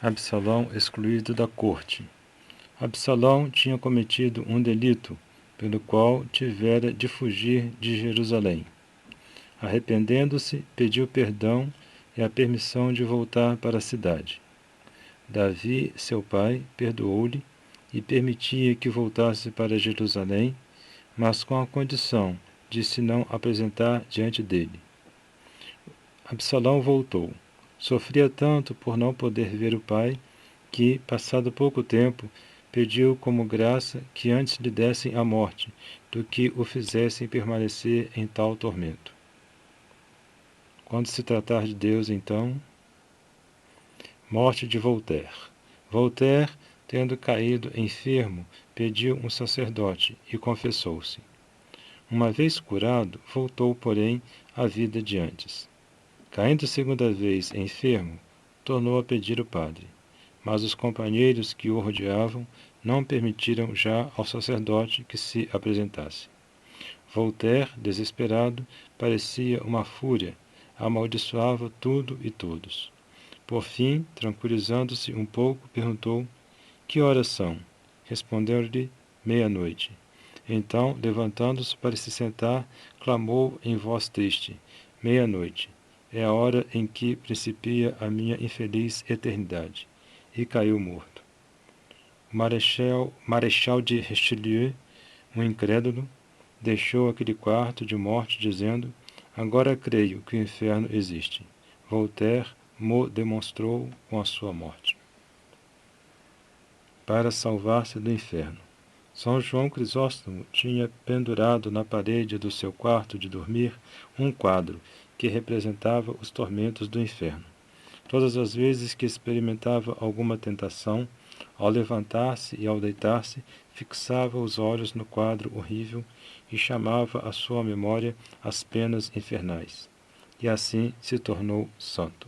Absalão excluído da corte. Absalão tinha cometido um delito, pelo qual tivera de fugir de Jerusalém. Arrependendo-se, pediu perdão e a permissão de voltar para a cidade. Davi, seu pai, perdoou-lhe e permitia que voltasse para Jerusalém, mas com a condição de se não apresentar diante dele. Absalão voltou. Sofria tanto por não poder ver o pai, que, passado pouco tempo, pediu como graça que antes lhe dessem a morte, do que o fizessem permanecer em tal tormento. Quando se tratar de Deus, então, morte de Voltaire. Voltaire, tendo caído enfermo, pediu um sacerdote e confessou-se. Uma vez curado, voltou, porém, à vida de antes. Caindo segunda vez enfermo, tornou a pedir o padre. Mas os companheiros que o rodeavam não permitiram já ao sacerdote que se apresentasse. Voltaire, desesperado, parecia uma fúria, amaldiçoava tudo e todos. Por fim, tranquilizando-se um pouco, perguntou: que horas são? Respondeu-lhe: meia-noite. Então, levantando-se para se sentar, clamou em voz triste: meia-noite. É a hora em que principia a minha infeliz eternidade. E caiu morto. O Marechal de Richelieu, um incrédulo, deixou aquele quarto de morte dizendo: agora creio que o inferno existe. Voltaire mo demonstrou com a sua morte. Para salvar-se do inferno. São João Crisóstomo tinha pendurado na parede do seu quarto de dormir um quadro que representava os tormentos do inferno. Todas as vezes que experimentava alguma tentação, ao levantar-se e ao deitar-se, fixava os olhos no quadro horrível e chamava à sua memória as penas infernais. E assim se tornou santo.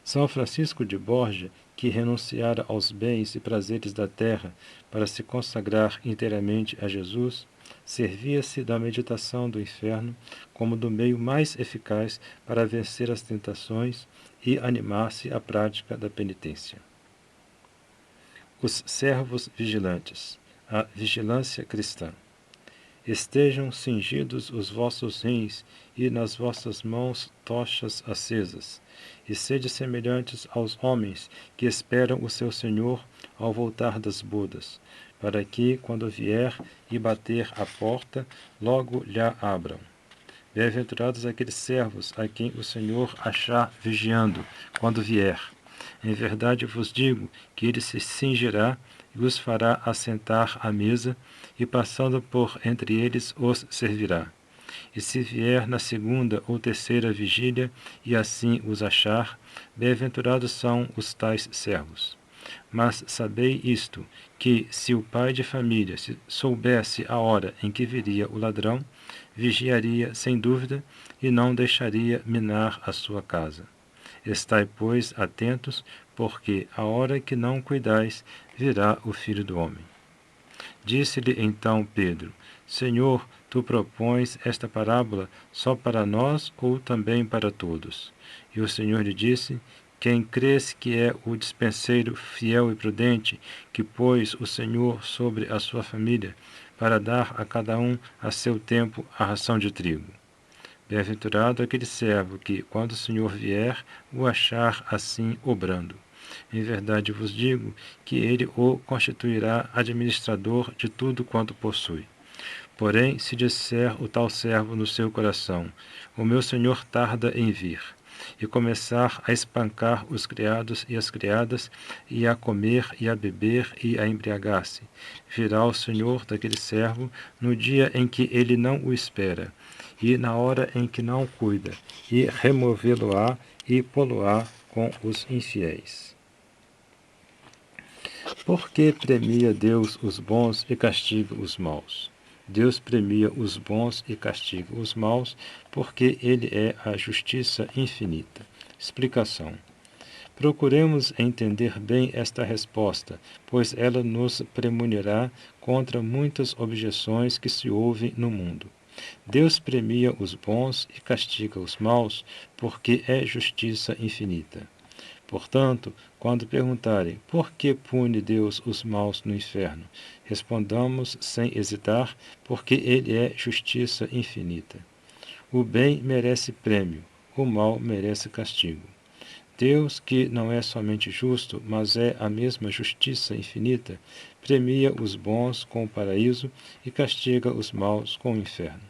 São Francisco de Borja, que renunciara aos bens e prazeres da terra para se consagrar inteiramente a Jesus, servia-se da meditação do inferno como do meio mais eficaz para vencer as tentações e animar-se à prática da penitência. Os servos vigilantes. A vigilância cristã. Estejam cingidos os vossos rins e nas vossas mãos tochas acesas, e sede semelhantes aos homens que esperam o seu Senhor ao voltar das bodas, para que, quando vier e bater à porta, logo lhe abram. Bem-aventurados aqueles servos a quem o Senhor achar vigiando, quando vier. Em verdade vos digo que ele se cingirá e os fará assentar à mesa, e passando por entre eles os servirá. E se vier na segunda ou terceira vigília, e assim os achar, bem-aventurados são os tais servos. Mas sabei isto, que se o pai de família soubesse a hora em que viria o ladrão, vigiaria sem dúvida e não deixaria minar a sua casa. Estai, pois, atentos, porque a hora que não cuidais, virá o Filho do Homem. Disse-lhe então Pedro: Senhor, tu propões esta parábola só para nós ou também para todos? E o Senhor lhe disse: quem crês que é o dispenseiro fiel e prudente, que pôs o Senhor sobre a sua família, para dar a cada um a seu tempo a ração de trigo? Bem-aventurado aquele servo que, quando o Senhor vier, o achar assim obrando. Em verdade vos digo que ele o constituirá administrador de tudo quanto possui. Porém, se disser o tal servo no seu coração: o meu senhor tarda em vir, e começar a espancar os criados e as criadas, e a comer e a beber e a embriagar-se, virá o senhor daquele servo no dia em que ele não o espera, e na hora em que não cuida, e removê-lo-á e pô-lo-á com os infiéis. Por que premia Deus os bons e castiga os maus? Deus premia os bons e castiga os maus, porque Ele é a justiça infinita. Explicação. Procuremos entender bem esta resposta, pois ela nos premunirá contra muitas objeções que se ouvem no mundo. Deus premia os bons e castiga os maus, porque é justiça infinita. Portanto, quando perguntarem por que pune Deus os maus no inferno, respondamos sem hesitar, porque Ele é justiça infinita. O bem merece prêmio, o mal merece castigo. Deus, que não é somente justo, mas é a mesma justiça infinita, premia os bons com o paraíso e castiga os maus com o inferno.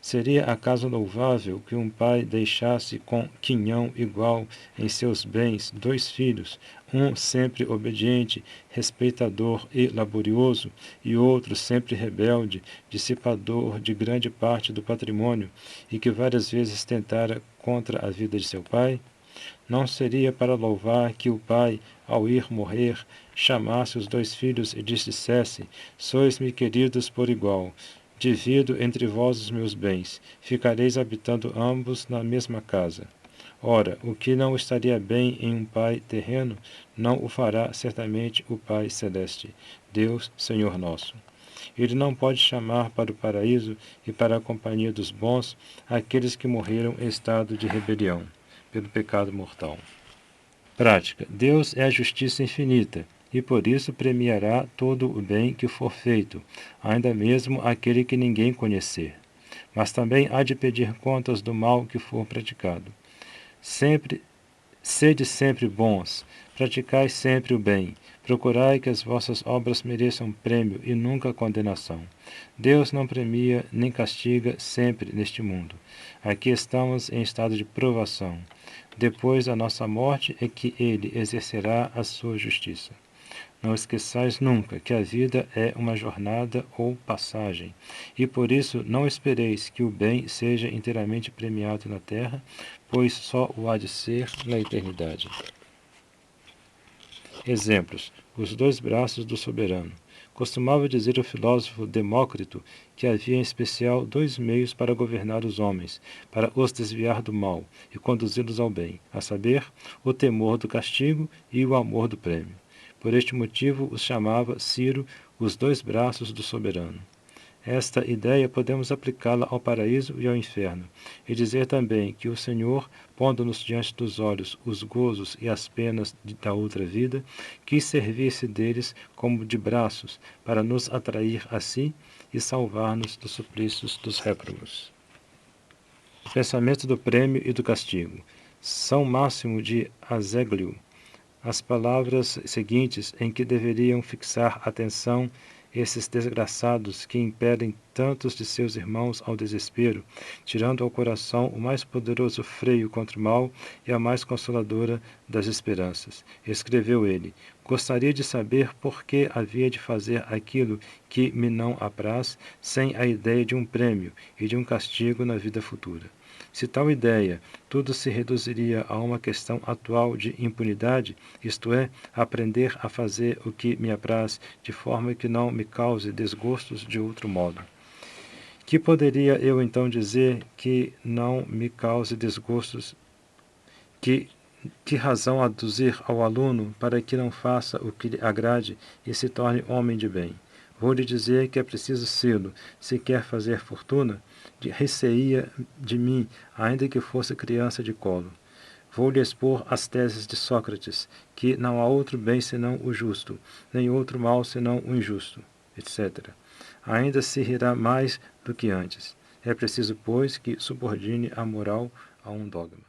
Seria acaso louvável que um pai deixasse com quinhão igual em seus bens 2 filhos, um sempre obediente, respeitador e laborioso, e outro sempre rebelde, dissipador de grande parte do patrimônio, e que várias vezes tentara contra a vida de seu pai? Não seria para louvar que o pai, ao ir morrer, chamasse os 2 filhos e dissesse: Sois-me queridos por igual, divido entre vós os meus bens, ficareis habitando ambos na mesma casa. Ora, o que não estaria bem em um pai terreno, não o fará certamente o Pai celeste, Deus, Senhor nosso. Ele não pode chamar para o paraíso e para a companhia dos bons aqueles que morreram em estado de rebelião pelo pecado mortal. Prática. Deus é a justiça infinita, e por isso premiará todo o bem que for feito, ainda mesmo aquele que ninguém conhecer. Mas também há de pedir contas do mal que for praticado. Sede sempre bons, praticai sempre o bem, procurai que as vossas obras mereçam prêmio e nunca condenação. Deus não premia nem castiga sempre neste mundo. Aqui estamos em estado de provação. Depois da nossa morte é que Ele exercerá a sua justiça. Não esqueçais nunca que a vida é uma jornada ou passagem, e por isso não espereis que o bem seja inteiramente premiado na terra, pois só o há de ser na eternidade. Exemplos: os 2 braços do soberano. Costumava dizer o filósofo Demócrito que havia em especial 2 meios para governar os homens, para os desviar do mal e conduzi-los ao bem, a saber, o temor do castigo e o amor do prêmio. Por este motivo os chamava Ciro os 2 braços do soberano. Esta ideia podemos aplicá-la ao paraíso e ao inferno, e dizer também que o Senhor, pondo-nos diante dos olhos os gozos e as penas da outra vida, quis servir-se deles como de braços, para nos atrair a si e salvar-nos dos suplícios dos réprobos. O pensamento do prêmio e do castigo. São Máximo de Azeglio. As palavras seguintes em que deveriam fixar atenção esses desgraçados que impelem tantos de seus irmãos ao desespero, tirando ao coração o mais poderoso freio contra o mal e a mais consoladora das esperanças. Escreveu ele: Gostaria de saber por que havia de fazer aquilo que me não apraz, sem a ideia de um prêmio e de um castigo na vida futura. Se tal ideia, tudo se reduziria a uma questão atual de impunidade, isto é, aprender a fazer o que me apraz, de forma que não me cause desgostos de outro modo. Que poderia eu então dizer que não me cause desgostos? Que razão aduzir ao aluno para que não faça o que lhe agrade e se torne homem de bem? Vou-lhe dizer que é preciso sê-lo, se quer fazer fortuna, receia de mim, ainda que fosse criança de colo. Vou-lhe expor as teses de Sócrates, que não há outro bem senão o justo, nem outro mal senão o injusto, etc. Ainda se rirá mais do que antes. É preciso, pois, que subordine a moral a um dogma.